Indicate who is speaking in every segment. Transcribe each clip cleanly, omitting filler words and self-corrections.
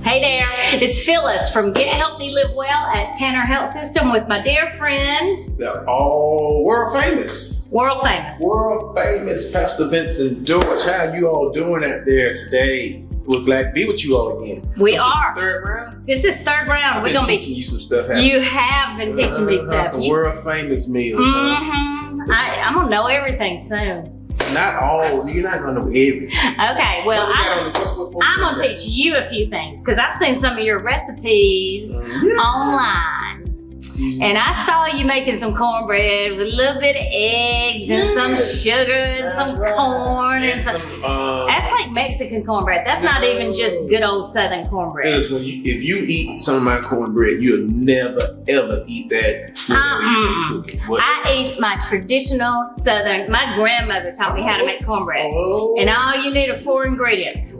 Speaker 1: Hey there, it's Phyllis from Get Healthy, Live Well at Tanner Health System with my dear friend.
Speaker 2: They're all world famous.
Speaker 1: World famous.
Speaker 2: World famous Pastor Vincent Dortch. How you all doing out there today? We're glad to be with you all again.
Speaker 1: We
Speaker 2: This
Speaker 1: are.
Speaker 2: is third round?
Speaker 1: This is third round.
Speaker 2: I've been teaching you some stuff. Haven't
Speaker 1: You have been teaching me stuff.
Speaker 2: Some world famous meals.
Speaker 1: I'm gonna know everything soon.
Speaker 2: Not all. You're not gonna know everything.
Speaker 1: Okay, well,
Speaker 2: What
Speaker 1: I'm gonna teach you a few things because I've seen some of your recipes online. And I saw you making some cornbread with a little bit of eggs and some sugar and some corn and some. That's like Mexican cornbread. That's not even just good old Southern cornbread.
Speaker 2: Because if you eat some of my cornbread, you'll never ever eat that.
Speaker 1: I eat my traditional Southern. My grandmother taught me how to make cornbread, and all you need are 4 ingredients.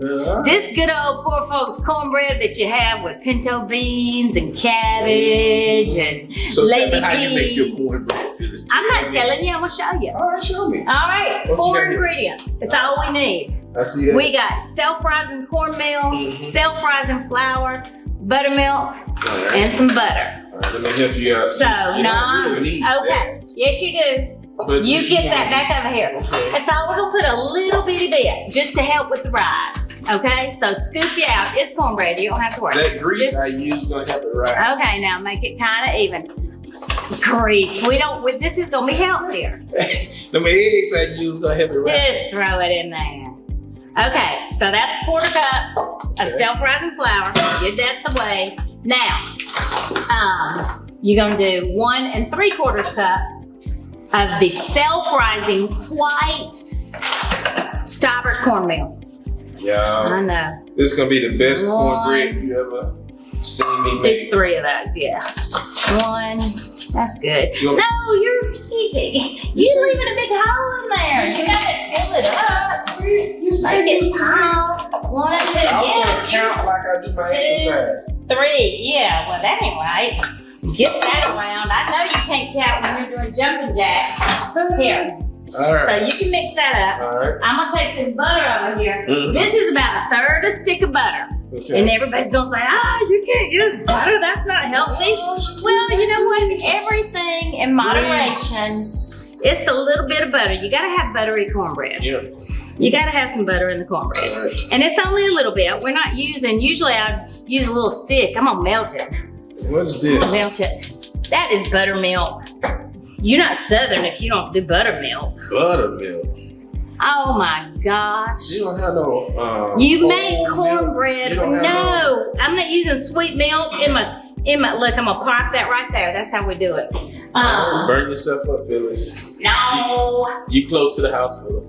Speaker 1: This good old poor folks cornbread that you have with pinto beans and cabbage and lady peas.
Speaker 2: How you make your cornbread, Phyllis?
Speaker 1: I'm not telling you. I'm gonna show you.
Speaker 2: All right, show me.
Speaker 1: All right,
Speaker 2: What
Speaker 1: 4
Speaker 2: you got here?
Speaker 1: ingredients. It's all we need.
Speaker 2: I see that.
Speaker 1: We got self-rising cornmeal, self-rising flour, buttermilk, and some butter.
Speaker 2: All right, let me help you out.
Speaker 1: Okay. Yes, you do.
Speaker 2: But
Speaker 1: You get that back over here.
Speaker 2: Okay.
Speaker 1: And so we're gonna put a little bitty bit just to help with the rise. Okay, so scoop you out. It's cornbread. You don't have to worry.
Speaker 2: That grease I use is gonna help it rise.
Speaker 1: Okay, now make it kind of even. Grease. This is gonna be healthier.
Speaker 2: Them eggs I use is gonna help it rise.
Speaker 1: Just throw it in there. Okay, so that's a 1/4 cup of self-rising flour. Get that the way. Now, you're gonna do 1 3/4 cup of the self-rising white starboard cornmeal.
Speaker 2: Yeah.
Speaker 1: I know.
Speaker 2: This is gonna be the best cornbread you ever seen me
Speaker 1: Do
Speaker 2: make.
Speaker 1: 3 of those, yeah. 1, that's good.
Speaker 2: You want-
Speaker 1: No, you're leaving a big hole in there. You gotta fill it up.
Speaker 2: See, you said
Speaker 1: Make
Speaker 2: you
Speaker 1: it pile. 1, 2,
Speaker 2: I was gonna
Speaker 1: yeah.
Speaker 2: count like I do my
Speaker 1: 2,
Speaker 2: exercise.
Speaker 1: 3, yeah, well that ain't right. Get that around. I know you can't count when you're doing jumping jacks. Here,
Speaker 2: All right.
Speaker 1: so you can mix that up.
Speaker 2: All right.
Speaker 1: I'm gonna take this butter over here. This is about 1/3 a stick of butter.
Speaker 2: Okay.
Speaker 1: And everybody's gonna say, you can't use butter, that's not healthy. Well, you know what? Everything in moderation. It's a little bit of butter. You gotta have buttery cornbread.
Speaker 2: Yeah.
Speaker 1: You gotta have some butter in the cornbread.
Speaker 2: All right.
Speaker 1: And it's only a little bit. We're not usually I'd use a little stick. I'm gonna melt it.
Speaker 2: What is this?
Speaker 1: Melt it. That is buttermilk. You're not Southern if you don't do buttermilk.
Speaker 2: Buttermilk.
Speaker 1: Oh my gosh.
Speaker 2: You don't have no.
Speaker 1: You make
Speaker 2: whole milk?
Speaker 1: cornbread.
Speaker 2: You don't have
Speaker 1: No, I'm not using sweet milk in my. Look, I'm gonna park that right there. That's how we do it.
Speaker 2: Burn yourself up, Phyllis.
Speaker 1: No.
Speaker 2: You close to the hospital.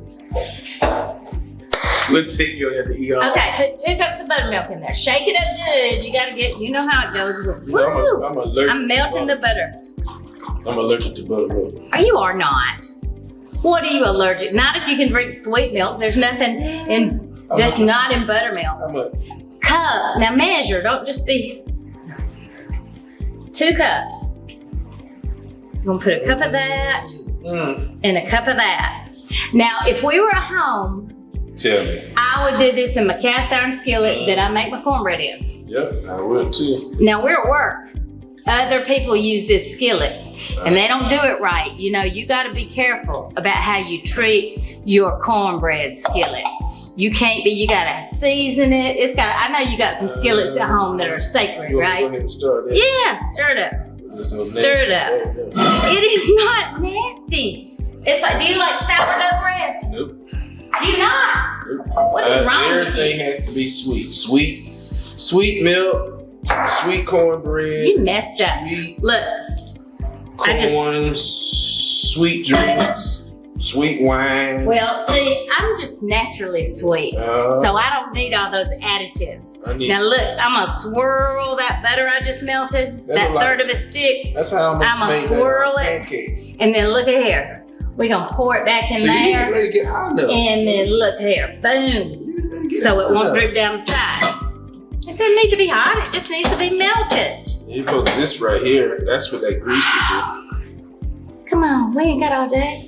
Speaker 2: We'll take you at the ER.
Speaker 1: Okay, put 2 cups of buttermilk in there. Shake it up good. You gotta get. You know how it goes.
Speaker 2: You know,
Speaker 1: Woo!
Speaker 2: I'm allergic.
Speaker 1: I'm melting the butter.
Speaker 2: I'm allergic to buttermilk.
Speaker 1: Oh, you are not. What are you allergic? Not if you can drink sweet milk. There's nothing in that's not in buttermilk.
Speaker 2: How much?
Speaker 1: Cup. Now measure. Don't just be 2 cups. I'm gonna put a cup of that and a cup of that. Now, if we were at home,
Speaker 2: Tell me.
Speaker 1: I would do this in my cast iron skillet that I make my cornbread in.
Speaker 2: Yep, I will too.
Speaker 1: Now we're at work. Other people use this skillet and they don't do it right. You know, you gotta be careful about how you treat your cornbread skillet. You can't be, you gotta season it. I know you got some skillets at home that are sacred,
Speaker 2: You
Speaker 1: right?
Speaker 2: Go ahead and start that.
Speaker 1: Yeah, stir it up. Stir it up. It is not nasty. It's like, do you like sourdough bread?
Speaker 2: Nope.
Speaker 1: Do you not? What is wrong with
Speaker 2: Everything
Speaker 1: you?
Speaker 2: has to be sweet. Sweet milk, sweet cornbread.
Speaker 1: You messed up.
Speaker 2: Sweet
Speaker 1: Look,
Speaker 2: corn, sweet drinks, sweet wine.
Speaker 1: well, see, I'm just naturally sweet, so I don't need all those additives. Now look, I'm gonna swirl that butter I just melted, that 1/3 of a stick,
Speaker 2: That's how I'm
Speaker 1: I'ma
Speaker 2: gonna
Speaker 1: swirl it.
Speaker 2: pancake.
Speaker 1: and then look at here. We're gonna pour it back in
Speaker 2: So you didn't
Speaker 1: there,
Speaker 2: let it get hot enough.
Speaker 1: and then look here, boom.
Speaker 2: You didn't let it get
Speaker 1: So
Speaker 2: hot
Speaker 1: it won't
Speaker 2: enough.
Speaker 1: drip down the side. It doesn't need to be hot, it just needs to be melted.
Speaker 2: You put this right here. That's what that grease would
Speaker 1: Come on, we ain't got all day.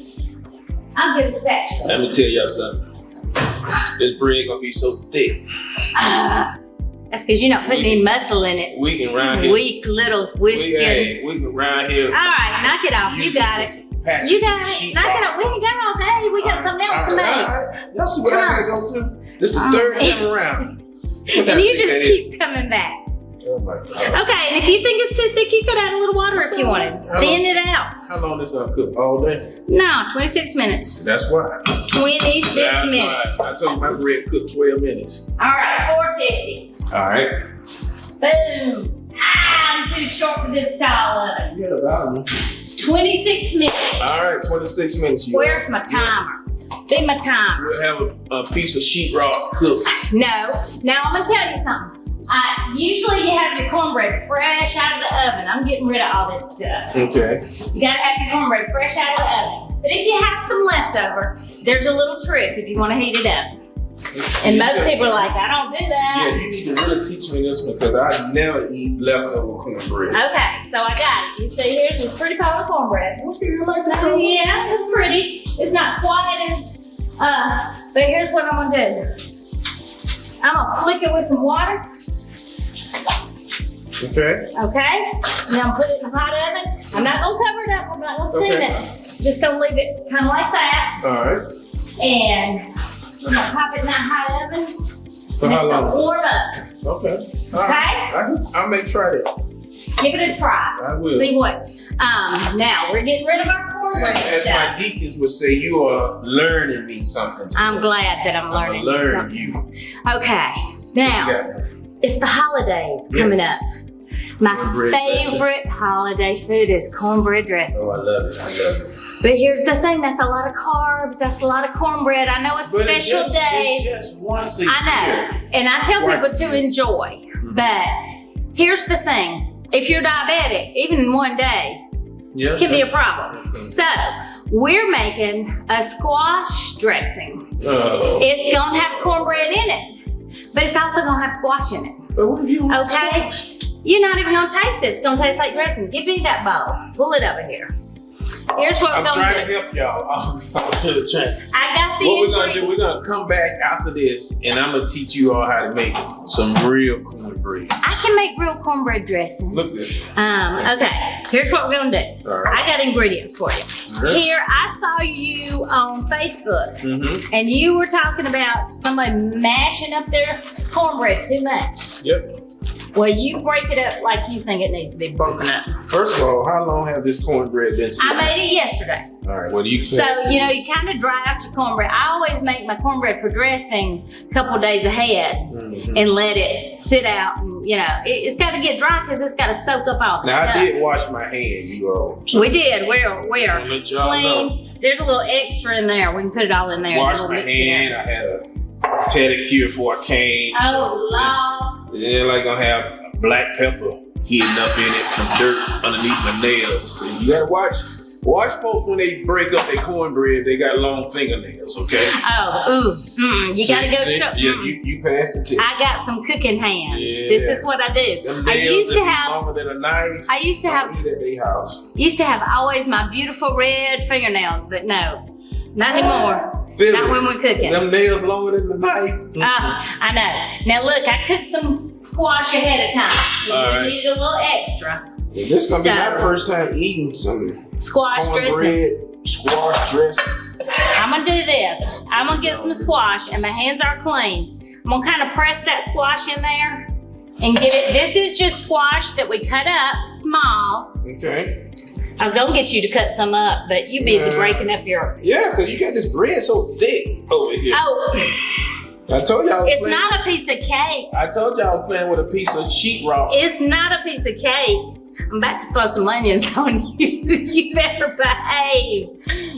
Speaker 1: I'll give it a spatula.
Speaker 2: Let me tell y'all something. This bread gonna be so thick.
Speaker 1: That's because you're not putting any muscle in it.
Speaker 2: We can round here.
Speaker 1: Weak little whiskey.
Speaker 2: We can round here.
Speaker 1: All right, knock it off. You got it. You got it. Knock it off. We ain't got all day. We got something else to make.
Speaker 2: Y'all see what I gotta go through? This is the third time around.
Speaker 1: And you just keep coming back.
Speaker 2: Oh my God.
Speaker 1: Okay, and if you think it's too thick, you could add a little water if you wanted. Thin it out.
Speaker 2: How long this gonna cook? All day?
Speaker 1: No, 26 minutes.
Speaker 2: That's why.
Speaker 1: 26 minutes.
Speaker 2: I told you my bread cooked 12 minutes.
Speaker 1: All right, 450.
Speaker 2: All right.
Speaker 1: Boom. I'm too short for this tall oven.
Speaker 2: You got about me.
Speaker 1: 26 minutes.
Speaker 2: All right, 26 minutes.
Speaker 1: Where's my timer? Be my timer.
Speaker 2: We'll have a piece of sheetrock cooked.
Speaker 1: No. Now I'm gonna tell you something. Usually you have your cornbread fresh out of the oven. I'm getting rid of all this stuff.
Speaker 2: Okay.
Speaker 1: You gotta have your cornbread fresh out of the oven. But if you have some leftover, there's a little trick if you wanna heat it up. And most people are like, I don't do that.
Speaker 2: Yeah, you need to really teach me this one because I never eat leftover cornbread.
Speaker 1: Okay, so I got it. You see, here's some pretty color cornbread.
Speaker 2: Okay, I like that.
Speaker 1: Yeah, it's pretty. It's not quite as, but here's what I'm gonna do. I'm gonna flick it with some water.
Speaker 2: Okay.
Speaker 1: Okay? Now I'm put it in the hot oven. I'm not gonna cover it up. I'm not gonna steam it. Just gonna leave it kind of like that.
Speaker 2: All right.
Speaker 1: And I'm gonna pop it in that hot oven.
Speaker 2: So how long?
Speaker 1: Warm up.
Speaker 2: Okay.
Speaker 1: Okay?
Speaker 2: I may try that.
Speaker 1: Give it a try.
Speaker 2: I will.
Speaker 1: See what? Now we're getting rid of our cornbread
Speaker 2: As
Speaker 1: stuff.
Speaker 2: my deacons would say, you are learning me something. Today.
Speaker 1: I'm glad that I'm learning something.
Speaker 2: You.
Speaker 1: Okay.
Speaker 2: What
Speaker 1: Now
Speaker 2: you got?
Speaker 1: it's the holidays coming up. My
Speaker 2: Cornbread
Speaker 1: favorite holiday food is cornbread dressing.
Speaker 2: Oh, I love it. I love it.
Speaker 1: But here's the thing, that's a lot of carbs, that's a lot of cornbread. I know it's special days.
Speaker 2: It's just once a year.
Speaker 1: I know. And I tell people to enjoy. But here's the thing. If you're diabetic, even one day can be a problem. So we're making a squash dressing. It's gonna have cornbread in it, but it's also gonna have squash in it.
Speaker 2: But what if you want
Speaker 1: Okay?
Speaker 2: squash?
Speaker 1: You're not even gonna taste it. It's gonna taste like dressing. Give me that bowl. Pull it over here. Here's what
Speaker 2: I'm
Speaker 1: we're gonna
Speaker 2: trying
Speaker 1: do.
Speaker 2: to help y'all. I'm really trying.
Speaker 1: I got the
Speaker 2: What we're gonna do,
Speaker 1: ingredients.
Speaker 2: we're gonna come back after this and I'm gonna teach you all how to make some real cornbread.
Speaker 1: I can make real cornbread dressing.
Speaker 2: Look this.
Speaker 1: Okay, here's what we're gonna do.
Speaker 2: All right.
Speaker 1: I got ingredients for you.
Speaker 2: right.
Speaker 1: Here, I saw you on Facebook,
Speaker 2: Mm-hmm.
Speaker 1: and you were talking about somebody mashing up their cornbread too much.
Speaker 2: Yep.
Speaker 1: Well, you break it up like you think it needs to be broken up.
Speaker 2: First of all, how long have this cornbread been sitting?
Speaker 1: I made it yesterday.
Speaker 2: All right, what do you
Speaker 1: So,
Speaker 2: think?
Speaker 1: you kind of dry out your cornbread. I always make my cornbread for dressing a couple days ahead
Speaker 2: Mhm.
Speaker 1: and let it sit out. And, it's got to get dry because it's got to soak up all the
Speaker 2: Now,
Speaker 1: stuff.
Speaker 2: I did wash my hand, you all.
Speaker 1: We did. We're
Speaker 2: I'll let y'all
Speaker 1: clean. There's a little extra in there. We can put it all in there. and
Speaker 2: Wash
Speaker 1: then we'll
Speaker 2: my
Speaker 1: mix it
Speaker 2: hand.
Speaker 1: up.
Speaker 2: I had a pedicure before I came.
Speaker 1: Oh, Lord.
Speaker 2: Yeah, like gonna have black pepper hidden up in it, some dirt underneath my nails. So you gotta watch folks when they break up their cornbread. They got long fingernails. Okay.
Speaker 1: Oh, you gotta go show.
Speaker 2: Yeah, you passed the test.
Speaker 1: I got some cooking hands.
Speaker 2: Yeah.
Speaker 1: This is what I do.
Speaker 2: Them
Speaker 1: I
Speaker 2: nails
Speaker 1: used
Speaker 2: that
Speaker 1: to
Speaker 2: be
Speaker 1: have.
Speaker 2: longer than a knife.
Speaker 1: I used to have.
Speaker 2: Don't eat at their house.
Speaker 1: Used to have always my beautiful red fingernails, but no, not anymore.
Speaker 2: Feel
Speaker 1: Not
Speaker 2: it.
Speaker 1: when we're cooking.
Speaker 2: Them nails longer than the knife.
Speaker 1: I know. Now look, I cooked some squash ahead of time. We
Speaker 2: All right.
Speaker 1: needed a little extra.
Speaker 2: Yeah, this gonna be my
Speaker 1: So-
Speaker 2: first time eating some
Speaker 1: Squash dressing.
Speaker 2: cornbread, squash dressing.
Speaker 1: I'm gonna do this. I'm gonna get some squash, and my hands are clean. I'm gonna kind of press that squash in there and get it. This is just squash that we cut up small.
Speaker 2: Okay.
Speaker 1: I was gonna get you to cut some up, but you busy breaking up your.
Speaker 2: Yeah, cause you got this bread so thick over here.
Speaker 1: Oh,
Speaker 2: I told y'all.
Speaker 1: it's not a piece of cake.
Speaker 2: I told y'all I was playing with a piece of sheetrock.
Speaker 1: It's not a piece of cake. I'm about to throw some onions on you. You better behave.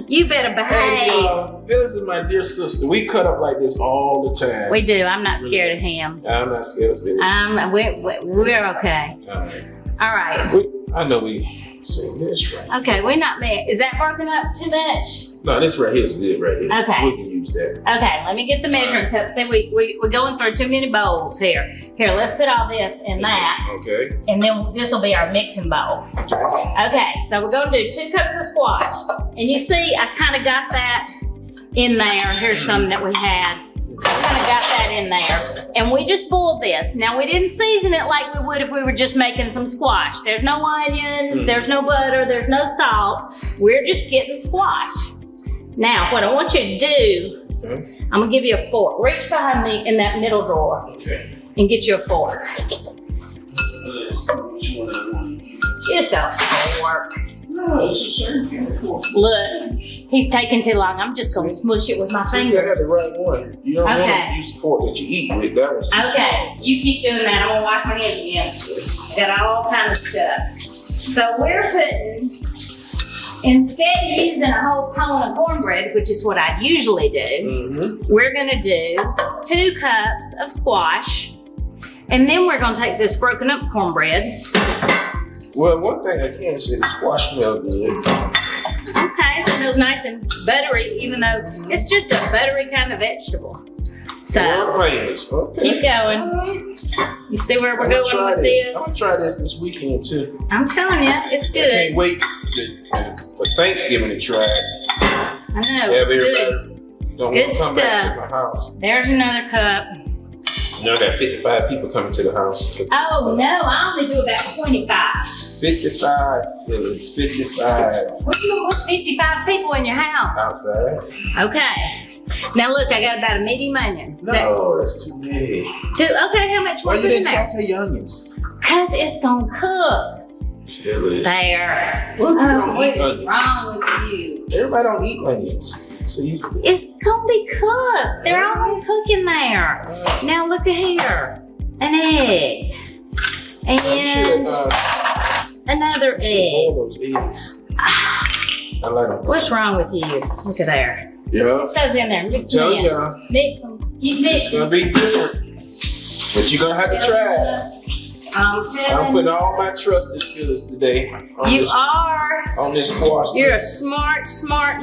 Speaker 1: You better
Speaker 2: Hey,
Speaker 1: behave.
Speaker 2: Phyllis is my dear sister. We cut up like this all the time.
Speaker 1: We do. I'm not scared of him.
Speaker 2: I'm not scared of Phyllis.
Speaker 1: We're okay.
Speaker 2: All right.
Speaker 1: All right.
Speaker 2: I know we say this right.
Speaker 1: Okay, we're not mad. Is that broken up too much?
Speaker 2: No, this right here is good right here.
Speaker 1: Okay.
Speaker 2: We can use that.
Speaker 1: Okay, let me get the measuring cup. See, we're going through too many bowls here. Here, let's put all this in that,
Speaker 2: Okay.
Speaker 1: and then this will be our mixing bowl.
Speaker 2: Okay.
Speaker 1: Okay, so we're going to do 2 cups of squash. And you see, I kind of got that in there. Here's some that we had. I kind of got that in there. And we just boiled this. Now, we didn't season it like we would if we were just making some squash. There's no onions, there's no butter, there's no salt. We're just getting squash. Now, what I want you to do, I'm gonna give you a fork. Reach behind me in that middle drawer and get you a fork.
Speaker 2: Let's see which one I want.
Speaker 1: Just a fork.
Speaker 2: No, it's a certain kind of fork.
Speaker 1: Look, he's taking too long. I'm just gonna smush it with my
Speaker 2: So you gotta have
Speaker 1: fingers.
Speaker 2: the right one. You don't want to use the fork that you eat with. That was
Speaker 1: Okay, you keep doing that. I'm gonna wash my hands again. Got all kinds of stuff. So we're putting, instead of using a whole cone of cornbread, which is what I usually do, we're gonna do 2 cups of squash. And then we're gonna take this broken up cornbread.
Speaker 2: Well, one thing I can say, the squash smells good.
Speaker 1: Okay, it smells nice and buttery, even though it's just a buttery kind of vegetable. So,
Speaker 2: World famous. Okay.
Speaker 1: keep going.
Speaker 2: All right.
Speaker 1: You see where we're
Speaker 2: I'm gonna
Speaker 1: going
Speaker 2: try
Speaker 1: with
Speaker 2: this. I'm
Speaker 1: this?
Speaker 2: gonna try this weekend too.
Speaker 1: I'm telling you, it's
Speaker 2: I can't
Speaker 1: good.
Speaker 2: wait for Thanksgiving to try it.
Speaker 1: I know,
Speaker 2: Have
Speaker 1: it's good.
Speaker 2: everybody don't
Speaker 1: Good
Speaker 2: want to come back
Speaker 1: stuff.
Speaker 2: to my house.
Speaker 1: There's another cup.
Speaker 2: You know, I got 55 people coming to the house.
Speaker 1: Oh no, I only do about 25.
Speaker 2: 55. It's 55
Speaker 1: What you gonna put 55 people in your house?
Speaker 2: outside.
Speaker 1: Okay. Now look, I got about a medium onion.
Speaker 2: No, that's too many.
Speaker 1: Okay, how much
Speaker 2: Why
Speaker 1: more
Speaker 2: you
Speaker 1: put in
Speaker 2: didn't
Speaker 1: there?
Speaker 2: saute your onions?
Speaker 1: Cause it's gonna cook.
Speaker 2: Phyllis.
Speaker 1: There.
Speaker 2: What if you
Speaker 1: Oh,
Speaker 2: don't
Speaker 1: what
Speaker 2: eat
Speaker 1: is
Speaker 2: onions?
Speaker 1: wrong with you?
Speaker 2: Everybody don't eat onions. So you
Speaker 1: It's gonna be cooked. They're all gonna cook in there. Now look at here. An egg. And another egg.
Speaker 2: All those eggs. I like them.
Speaker 1: What's wrong with you? Look at there.
Speaker 2: Yeah.
Speaker 1: Put those in there. Mix them
Speaker 2: Telling
Speaker 1: in.
Speaker 2: y'all,
Speaker 1: Mix them. Keep
Speaker 2: it's
Speaker 1: mixing.
Speaker 2: gonna be different. But you're gonna have to try it.
Speaker 1: I'm
Speaker 2: I'm
Speaker 1: telling
Speaker 2: putting
Speaker 1: you.
Speaker 2: all my trust in Phyllis today on
Speaker 1: You
Speaker 2: this
Speaker 1: are.
Speaker 2: on this squash.
Speaker 1: You're a smart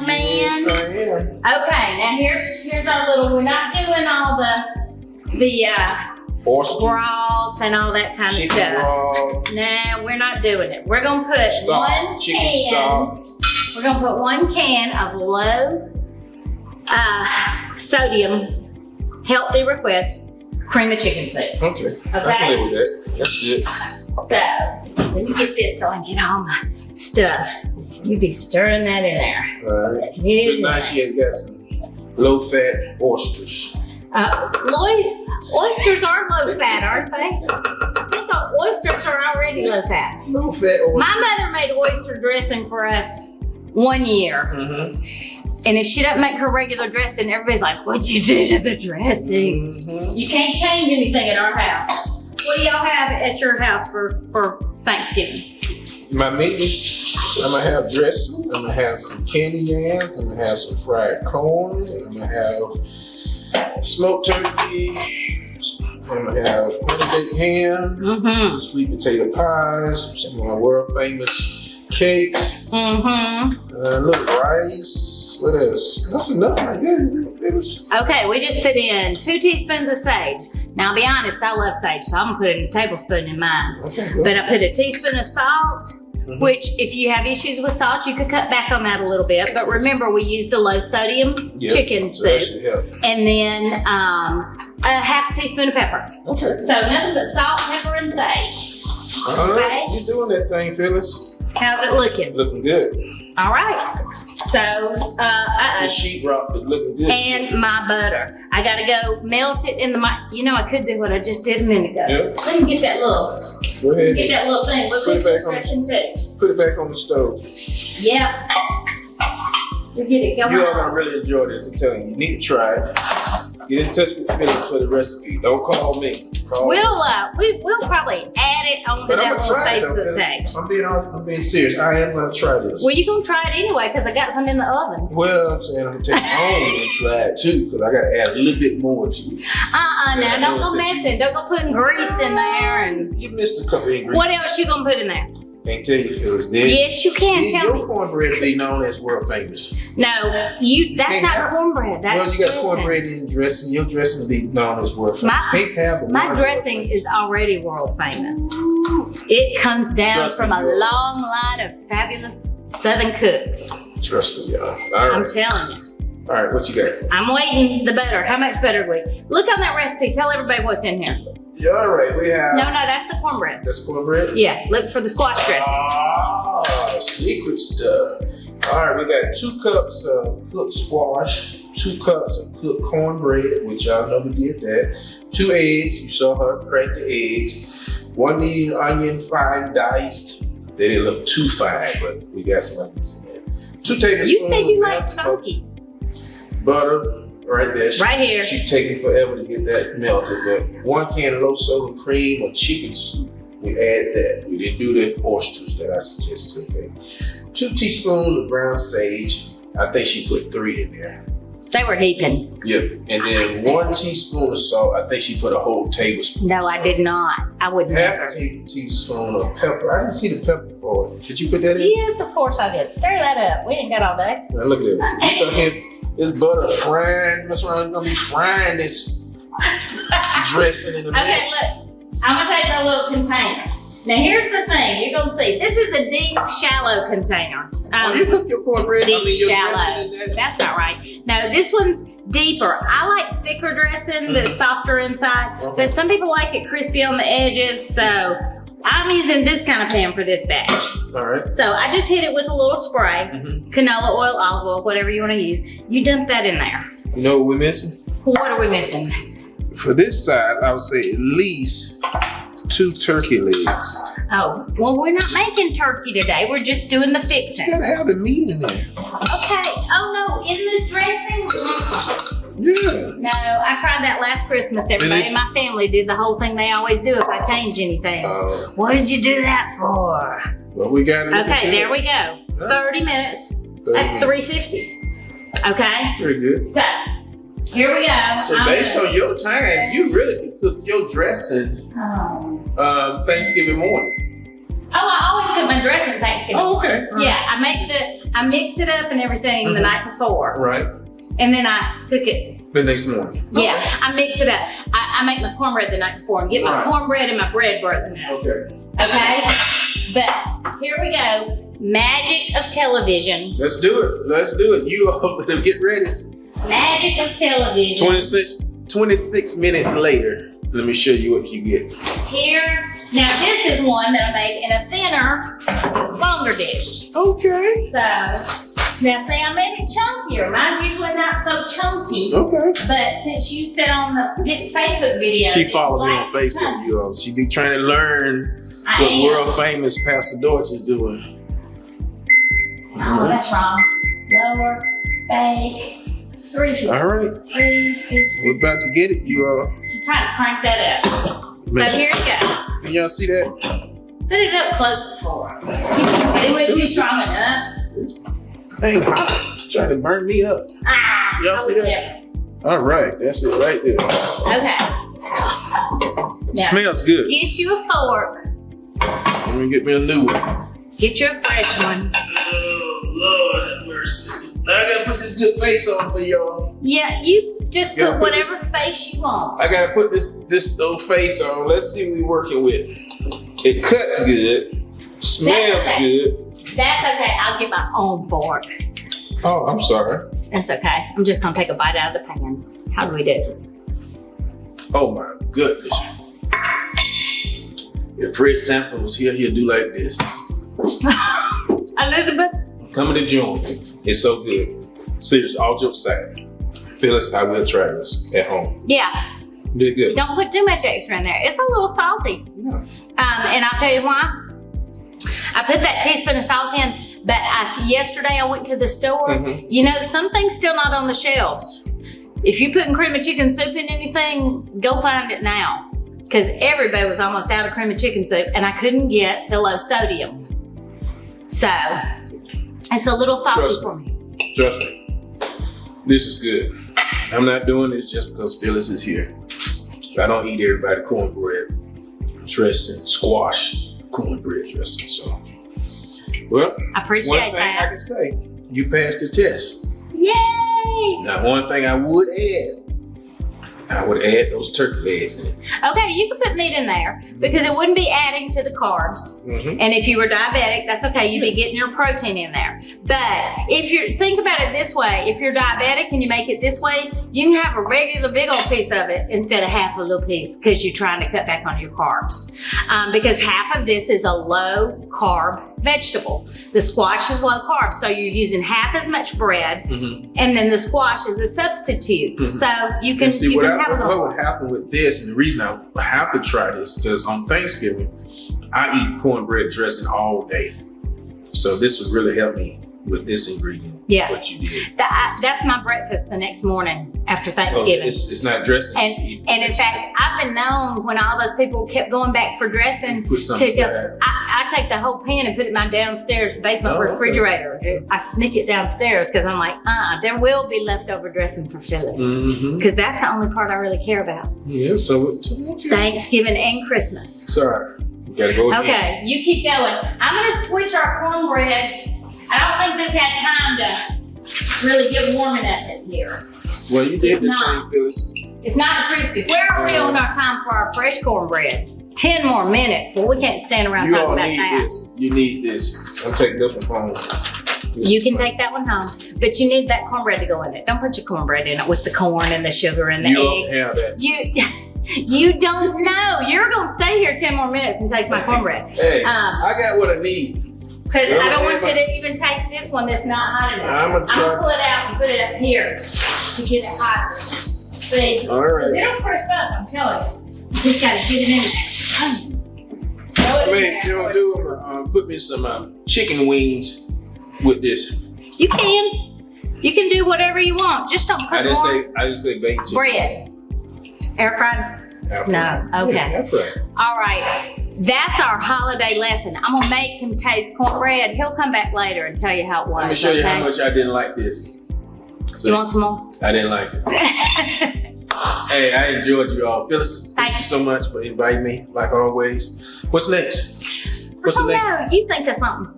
Speaker 1: man.
Speaker 2: Yes, I am.
Speaker 1: Okay, now here's our little. We're not doing all the
Speaker 2: Oysters,
Speaker 1: broth and all that kind of
Speaker 2: chicken
Speaker 1: stuff.
Speaker 2: broth,
Speaker 1: No, we're not doing it. We're gonna put
Speaker 2: stock, chicken stock.
Speaker 1: We're gonna put 1 can of low sodium, healthy request cream of chicken soup.
Speaker 2: Okay. I can live with that. That's good.
Speaker 1: So let me get this so I can get all my stuff. You be stirring that in there.
Speaker 2: All right.
Speaker 1: Get
Speaker 2: Look nice. You got some low-fat oysters.
Speaker 1: Oysters are low fat, aren't they? I think oysters are already low fat.
Speaker 2: Low-fat oysters.
Speaker 1: My mother made oyster dressing for us 1 year. And if she doesn't make her regular dressing, everybody's like, what'd you do to the dressing? You can't change anything at our house. What do y'all have at your house for Thanksgiving?
Speaker 2: My menu, I'm gonna have dressing. I'm gonna have some candy yams. I'm gonna have some fried corn. I'm gonna have smoked turkey. I'm gonna have honey baked ham, sweet potato pies, some of my world famous cakes, a little rice. What else? That's enough right there.
Speaker 1: Okay, we just put in 2 teaspoons of sage. Now, I'll be honest, I love sage, so I'm gonna put in a tablespoon in mine.
Speaker 2: Okay,
Speaker 1: But I put a teaspoon of salt, which if you have issues with salt, you could cut back on that a little bit. But remember, we use the low sodium chicken
Speaker 2: so that
Speaker 1: soup.
Speaker 2: should help.
Speaker 1: And then a half a teaspoon of pepper.
Speaker 2: Okay.
Speaker 1: So nothing but salt, pepper, and sage.
Speaker 2: All right. You doing that thing, Phyllis?
Speaker 1: How's it looking?
Speaker 2: Looking good.
Speaker 1: All right. So,
Speaker 2: The sheetrock is looking good.
Speaker 1: and my butter. I gotta go melt it in the You know, I could do what I just did a minute ago.
Speaker 2: Yeah.
Speaker 1: Let me get that little.
Speaker 2: Go ahead.
Speaker 1: Get that little thing. Look
Speaker 2: Put it
Speaker 1: at
Speaker 2: back
Speaker 1: this
Speaker 2: on.
Speaker 1: dressing too.
Speaker 2: Put it back on the stove.
Speaker 1: Yep. We get it. Go
Speaker 2: You are
Speaker 1: on.
Speaker 2: gonna really enjoy this. I'm telling you. You need to try it. Get in touch with Phyllis for the recipe. Don't call me. Call me.
Speaker 1: We'll probably add it on
Speaker 2: But
Speaker 1: that
Speaker 2: I'm
Speaker 1: little
Speaker 2: gonna try it.
Speaker 1: Facebook page.
Speaker 2: I'm being serious. I am gonna try this.
Speaker 1: Well, you gonna try it anyway because I got some in the oven.
Speaker 2: Well, I'm saying I'm gonna take it home and try it too, because I gotta add a little bit more to it.
Speaker 1: Now
Speaker 2: Yeah, I
Speaker 1: don't go
Speaker 2: noticed that
Speaker 1: messing. Don't go putting grease in there. And
Speaker 2: You missed a couple ingredients.
Speaker 1: what else you gonna put in there?
Speaker 2: Can't tell you, Phyllis.
Speaker 1: Yes, you can. Tell
Speaker 2: your
Speaker 1: me.
Speaker 2: cornbread be known as world famous.
Speaker 1: No, That's
Speaker 2: can't
Speaker 1: not
Speaker 2: have-
Speaker 1: cornbread. That's
Speaker 2: well, you got
Speaker 1: dressing.
Speaker 2: cornbread in dressing. Your dressing will be known as world famous.
Speaker 1: My-
Speaker 2: Can't have the
Speaker 1: My
Speaker 2: word
Speaker 1: dressing
Speaker 2: world famous.
Speaker 1: is already world famous. It comes down
Speaker 2: Trust
Speaker 1: from
Speaker 2: me,
Speaker 1: a
Speaker 2: girl.
Speaker 1: long line of fabulous Southern cooks.
Speaker 2: Trust me, y'all. All
Speaker 1: I'm
Speaker 2: right.
Speaker 1: telling you.
Speaker 2: All right, what you got?
Speaker 1: I'm waiting. The butter. How much butter do we? Look on that recipe. Tell everybody what's in here.
Speaker 2: Yeah, all right, we have.
Speaker 1: No, that's the cornbread.
Speaker 2: That's cornbread?
Speaker 1: Yeah, look for the squash dressing.
Speaker 2: Ah, secret stuff. All right, we got 2 cups of cooked squash, 2 cups of cooked cornbread, which y'all know we did that. 2 eggs, you saw her crack the eggs. 1 medium onion, fine diced. They didn't look too fine, but we got some onions in there. 2 tablespoons.
Speaker 1: You said you like chunky.
Speaker 2: Butter, right there.
Speaker 1: Right here.
Speaker 2: She's taking forever to get that melted, but 1 can of low sodium cream or chicken soup. We add that. We didn't do the oysters that I suggested, okay? 2 teaspoons of brown sage. I think she put 3 in there.
Speaker 1: They were heaping.
Speaker 2: Yep. And then 1 teaspoon of salt. I think she put a whole tablespoon.
Speaker 1: No, I did not. I would
Speaker 2: Half
Speaker 1: never.
Speaker 2: a teaspoon of pepper. I didn't see the pepper for it. Did you put that in?
Speaker 1: Yes, of course I did. Stir that up. We ain't got all day.
Speaker 2: Now look at this. Look here. This butter frying. That's why I'm gonna be frying this dressing in the middle.
Speaker 1: Okay, look. I'm gonna take my little container. Now here's the thing. You're gonna see. This is a deep, shallow container.
Speaker 2: Oh, you cook your cornbread?
Speaker 1: Deep,
Speaker 2: your
Speaker 1: shallow.
Speaker 2: dressing in that?
Speaker 1: That's not right. No, this one's deeper. I like thicker dressing that's softer inside, but some people like it crispy on the edges. So I'm using this kind of pan for this batch.
Speaker 2: All right.
Speaker 1: So I just hit it with a little spray, canola oil, olive oil, whatever you want to use. You dump that in there.
Speaker 2: You know what we're missing?
Speaker 1: What are we missing?
Speaker 2: For this side, I would say at least 2 turkey legs.
Speaker 1: Oh, well, we're not making turkey today. We're just doing the fixing.
Speaker 2: You gotta have the meat in there.
Speaker 1: Okay. Oh, no, in the dressing?
Speaker 2: Yeah.
Speaker 1: No, I tried that last Christmas. Everybody in my family did the whole thing they always do if I change anything. What did you do that for?
Speaker 2: Well, we got it.
Speaker 1: Okay, there we go. 30 minutes at 350. Okay?
Speaker 2: Pretty good.
Speaker 1: So, here we go.
Speaker 2: So based on your time, you really can cook your dressing Thanksgiving morning.
Speaker 1: Oh, I always cook my dressing Thanksgiving.
Speaker 2: Oh, okay.
Speaker 1: Yeah, I mix it up and everything the night before.
Speaker 2: Right.
Speaker 1: And then I cook it.
Speaker 2: The next morning.
Speaker 1: Yeah, I mix it up. I make my cornbread the night before and get my cornbread and my bread broken up.
Speaker 2: Okay.
Speaker 1: Okay? But here we go. Magic of television.
Speaker 2: Let's do it. Let's do it. You all better get ready.
Speaker 1: Magic of television.
Speaker 2: 26 minutes later. Let me show you what you get.
Speaker 1: Here. Now this is one that I make in a thinner, longer dish.
Speaker 2: Okay.
Speaker 1: So, now see, I made it chunkier. Mine's usually not so chunky.
Speaker 2: Okay.
Speaker 1: But since you said on the Facebook video.
Speaker 2: She followed me on Facebook, you all. She be trying to learn what world famous Pastor Dortch is doing.
Speaker 1: Oh, that's wrong. Lower, bake, 350.
Speaker 2: All right.
Speaker 1: 350.
Speaker 2: We're about to get it, you all.
Speaker 1: I'm trying to crank that up. So here you go.
Speaker 2: Can y'all see that?
Speaker 1: Put it up closer for her. It wouldn't be strong enough.
Speaker 2: Dang, trying to burn me up. Y'all see that? All right, that's it right there.
Speaker 1: Okay. Now,
Speaker 2: Smells good.
Speaker 1: Get you a fork.
Speaker 2: Let me get me a new one.
Speaker 1: Get you a fresh one.
Speaker 2: Oh, Lord have mercy. Now I gotta put this good face on for y'all.
Speaker 1: Yeah, you just
Speaker 2: Gotta
Speaker 1: put
Speaker 2: put
Speaker 1: whatever face you want.
Speaker 2: I gotta put this old face on. Let's see what we're working with. It cuts good. Smells good.
Speaker 1: That's okay. I'll get my own fork.
Speaker 2: Oh, I'm sorry.
Speaker 1: That's okay. I'm just gonna take a bite out of the pan. How do we do?
Speaker 2: Oh my goodness. If Fred Sanford was here, he'd do like this.
Speaker 1: Elizabeth?
Speaker 2: Coming to join. It's so good. Seriously, all jokes aside. Phyllis, I will try this at home.
Speaker 1: Yeah.
Speaker 2: Did good.
Speaker 1: Don't put too much extra in there. It's a little salty.
Speaker 2: Yeah.
Speaker 1: And I'll tell you why. I put that teaspoon of salt in, but yesterday I went to the store. You know, some things still not on the shelves. If you're putting cream of chicken soup in anything, go find it now. Because everybody was almost out of cream of chicken soup and I couldn't get the low sodium. So, it's a little salty for me.
Speaker 2: Trust me. This is good. I'm not doing this just because Phyllis is here. I don't eat everybody cornbread dressing, squash cornbread dressing. So, well,
Speaker 1: I appreciate
Speaker 2: one thing
Speaker 1: that.
Speaker 2: I can say, you passed the test.
Speaker 1: Yay!
Speaker 2: Now, one thing I would add, I would add those turkey legs in it.
Speaker 1: Okay, you can put meat in there because it wouldn't be adding to the carbs. And if you were diabetic, that's okay. You'd be getting your protein in there. But if you think about it this way, if you're diabetic and you make it this way, you can have a regular big old piece of it instead of half a little piece because you're trying to cut back on your carbs. Because half of this is a low carb vegetable. The squash is low carb, so you're using half as much bread, and then the squash is a substitute. So you can
Speaker 2: see,
Speaker 1: what
Speaker 2: would happen with this, and the reason I have to try this because on Thanksgiving I eat cornbread dressing all day, so this would really help me with this ingredient.
Speaker 1: Yeah,
Speaker 2: what you did.
Speaker 1: That's my breakfast the next morning after Thanksgiving.
Speaker 2: It's not dressing.
Speaker 1: And in fact, I've been known when all those people kept going back for dressing I take the whole pan and put it in my downstairs basement refrigerator. Okay. I sneak it downstairs because I'm like, there will be leftover dressing for Phyllis because that's the only part I really care about.
Speaker 2: Yeah. So
Speaker 1: Thanksgiving and Christmas.
Speaker 2: Sorry, we gotta go again.
Speaker 1: Okay, you keep going. I'm gonna switch our cornbread. I don't think this had time to really get warm enough in here.
Speaker 2: Well, you did the thing, Phyllis.
Speaker 1: It's not crispy. Where are we on our time for our fresh cornbread? 10 more minutes. Well, we can't stand around talking about that.
Speaker 2: You need this. I'm taking this one home.
Speaker 1: You can take that one home, but you need that cornbread to go in it. Don't put your cornbread in it with the corn and the sugar and the eggs.
Speaker 2: You don't have that.
Speaker 1: You don't know. You're gonna stay here 10 more minutes and taste my cornbread.
Speaker 2: Hey, I got what I need.
Speaker 1: Because I don't want you to even taste this one that's not hot enough.
Speaker 2: I'm gonna
Speaker 1: pull it out and put it up here to get it hotter. See?
Speaker 2: All right.
Speaker 1: They don't crisp up, I'm telling you. You just gotta get it in there.
Speaker 2: You know, put me some chicken wings with this.
Speaker 1: You can do whatever you want. Just don't put
Speaker 2: I didn't say baked chicken.
Speaker 1: Bread. Air fried? No. Okay.
Speaker 2: Yeah, air fried.
Speaker 1: All right. That's our holiday lesson. I'm gonna make him taste cornbread. He'll come back later and tell you how it was.
Speaker 2: Let me show you how much I didn't like this.
Speaker 1: So, you want some more?
Speaker 2: I didn't like it. Hey, I enjoyed you all. Phyllis, thank you so much for inviting me, like always. What's next? What's the next?
Speaker 1: No, you think of something.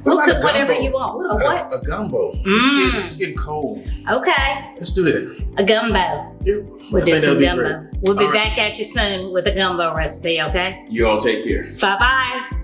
Speaker 1: We'll cook whatever you want.
Speaker 2: What? A gumbo. It's getting cold.
Speaker 1: Okay.
Speaker 2: Let's do that.
Speaker 1: A gumbo.
Speaker 2: Yeah.
Speaker 1: We'll do some gumbo. We'll be back at you soon with a gumbo recipe, okay?
Speaker 2: You all take care.
Speaker 1: Bye-bye.